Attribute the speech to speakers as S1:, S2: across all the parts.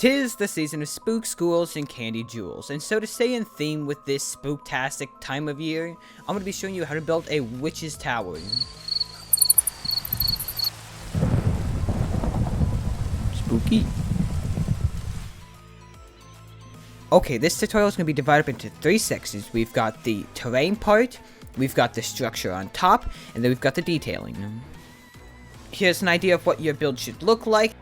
S1: 'Tis the season of spook schools and candy jewels, and so to stay in theme with this spooktastic time of year, I'm going to be showing you how to build a witch's tower. Spooky. Okay, this tutorial is going to be divided up into 3 sections. We've got the terrain part, we've got the structure on top, and then we've got the detailing. Here's an idea of what your build should look like.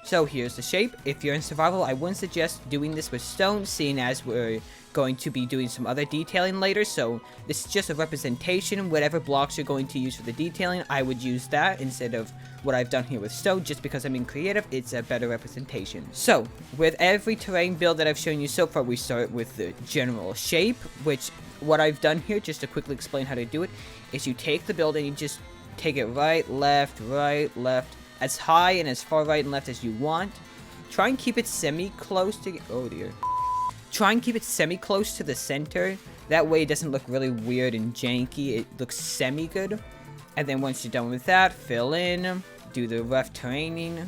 S1: So here's the shape. If you're in survival, I wouldn't suggest doing this with stone, seeing as we're going to be doing some other detailing later. So this is just a representation. Whatever blocks you're going to use for the detailing, I would use that instead of what I've done here with stone. Just because I'm being creative, it's a better representation. So with every terrain build that I've shown you so far, we start with the general shape, which what I've done here, just to quickly explain how to do it, is you take the build and you just take it right, left, as high and as far right and left as you want. Try and keep it semi-close to... oh dear. Try and keep it semi-close to the center. That way it doesn't look really weird and janky. It looks semi-good. And then once you're done with that, fill in. Do the rough terraining.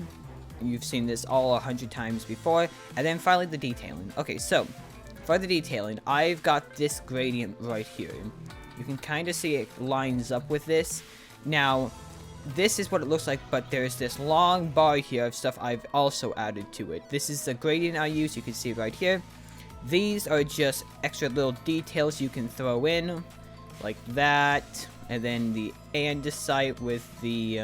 S1: You've seen this all 100 times before. And then finally the detailing. Okay, so for the detailing, I've got this gradient right here. You can kind of see it lines up with this. Now, this is what it looks like, but there's this long bar here of stuff I've also added to it. This is the gradient I use. You can see right here. These are just extra little details you can throw in, like that, and then the andesite with the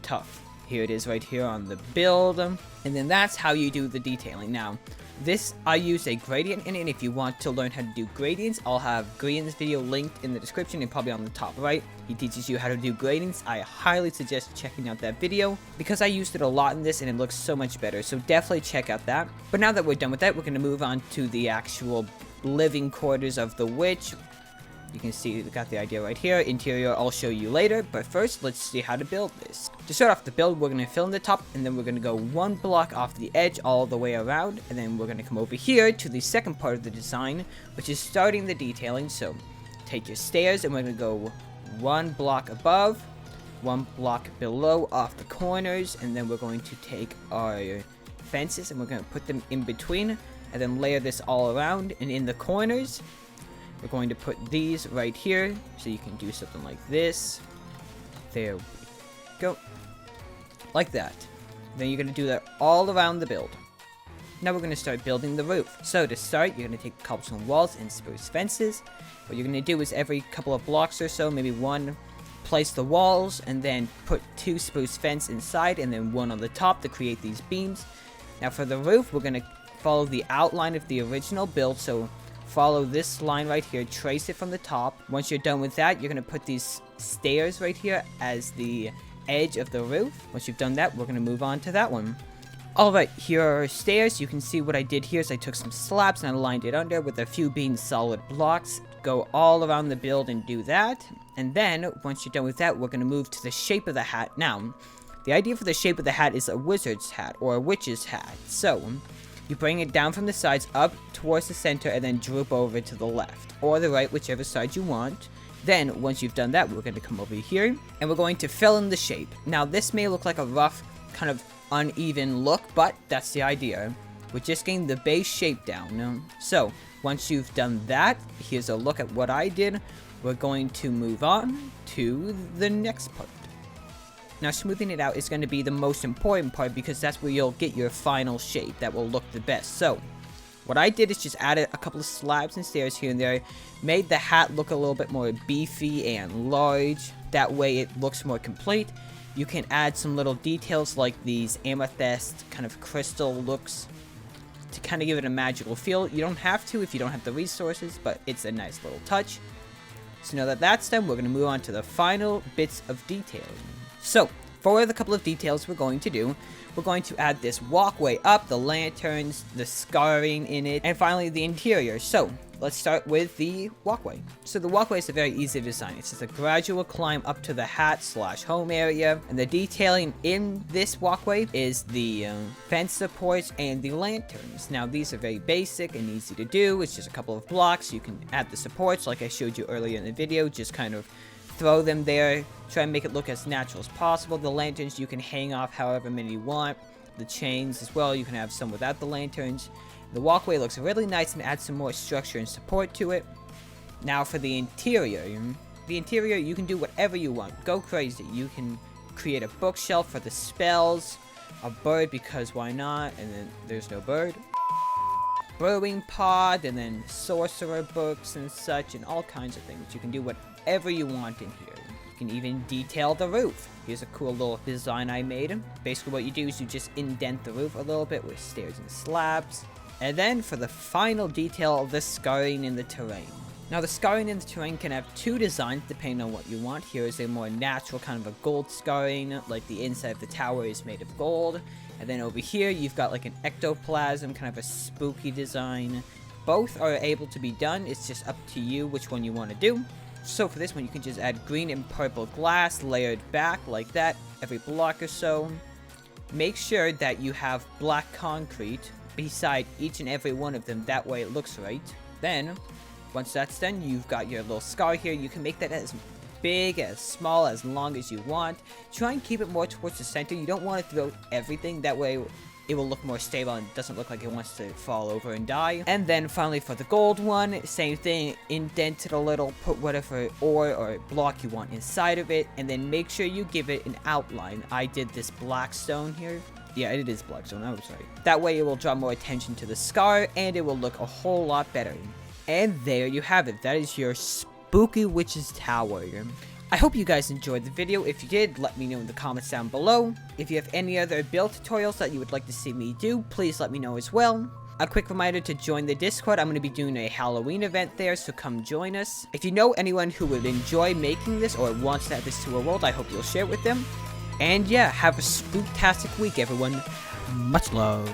S1: tuff. Here it is right here on the build, and then that's how you do the detailing. Now, this, I use a gradient in it. If you want to learn how to do gradients, I'll have Grian's video linked in the description and probably on the top right. He teaches you how to do gradients. I highly suggest checking out that video because I used it a lot in this and it looks so much better. So definitely check out that. But now that we're done with that, we're going to move on to the actual living quarters of the witch. You can see we got the idea right here. Interior I'll show you later, but first let's see how to build this. To start off the build, we're going to fill in the top, and then we're going to go 1 block off the edge all the way around, and then we're going to come over here to the second part of the design, which is starting the detailing. So take your stairs, and we're going to go 1 block above, 1 block below off the corners, and then we're going to take our fences and we're going to put them in between, and then layer this all around. And in the corners, we're going to put these right here, so you can do something like this. There we go. Like that. Then you're going to do that all around the build. Now we're going to start building the roof. So to start, you're going to take cobblestone walls and spruce fences. What you're going to do is every couple of blocks or so, maybe 1, place the walls, and then put 2 spruce fence inside, and then 1 on the top to create these beams. Now for the roof, we're going to follow the outline of the original build, so follow this line right here, trace it from the top. Once you're done with that, you're going to put these stairs right here as the edge of the roof. Once you've done that, we're going to move on to that one. Alright, here are our stairs. You can see what I did here is I took some slabs and I lined it under with a few being solid blocks. Go all around the build and do that. And then, once you're done with that, we're going to move to the shape of the hat. Now, the idea for the shape of the hat is a wizard's hat or a witch's hat. So you bring it down from the sides up towards the center and then droop over to the left or the right, whichever side you want. Then, once you've done that, we're going to come over here and we're going to fill in the shape. Now, this may look like a rough, kind of uneven look, but that's the idea. We're just getting the base shape down. So, once you've done that, here's a look at what I did. We're going to move on to the next part. Now, smoothing it out is going to be the most important part because that's where you'll get your final shape that will look the best. So, what I did is just added a couple of slabs and stairs here and there, made the hat look a little bit more beefy and large. That way it looks more complete. You can add some little details like these amethyst kind of crystal looks to kind of give it a magical feel. You don't have to if you don't have the resources, but it's a nice little touch. So now that that's done, we're going to move on to the final bits of detailing. So, for the couple of details we're going to do, we're going to add this walkway up, the lanterns, the scarring in it, and finally the interior. So, let's start with the walkway. So the walkway is a very easy design. It's just a gradual climb up to the hat/home area, and the detailing in this walkway is the fence supports and the lanterns. Now these are very basic and easy to do. It's just a couple of blocks. You can add the supports like I showed you earlier in the video, just kind of throw them there. Try and make it look as natural as possible. The lanterns you can hang off however many you want. The chains as well, you can have some without the lanterns. The walkway looks really nice and adds some more structure and support to it. Now for the interior. The interior, you can do whatever you want. Go crazy. You can create a bookshelf for the spells. A bird, because why not? And then there's no bird. Brewing pod, and then sorcerer books and such, and all kinds of things. You can do whatever you want in here. You can even detail the roof. Here's a cool little design I made. Basically what you do is you just indent the roof a little bit with stairs and slabs. And then for the final detail of the scarring in the terrain. Now the scarring in the terrain can have two designs depending on what you want. Here is a more natural kind of a gold scarring, like the inside of the tower is made of gold. And then over here you've got like an ectoplasm, kind of a spooky design. Both are able to be done, it's just up to you which one you want to do. So for this one you can just add green and purple glass layered back like that every block or so. Make sure that you have black concrete beside each and every one of them, that way it looks right. Then once that's done, you've got your little scar here. You can make that as big, as small, as long as you want. Try and keep it more towards the center. You don't want to throw everything, that way it will look more stable and doesn't look like it wants to fall over and die. And then finally for the gold one, same thing, indent it a little, put whatever ore or block you want inside of it, and then make sure you give it an outline. I did this black stone here. Yeah, it is black stone, I was right. That way it will draw more attention to the scar, and it will look a whole lot better. And there you have it. That is your Spooky Witch's Tower. I hope you guys enjoyed the video. If you did, let me know in the comments down below. If you have any other build tutorials that you would like to see me do, please let me know as well. A quick reminder to join the Discord. I'm going to be doing a Halloween event there, so come join us. If you know anyone who would enjoy making this or wants to add this to a world, I hope you'll share it with them. And yeah, have a spooktastic week, everyone. Much love.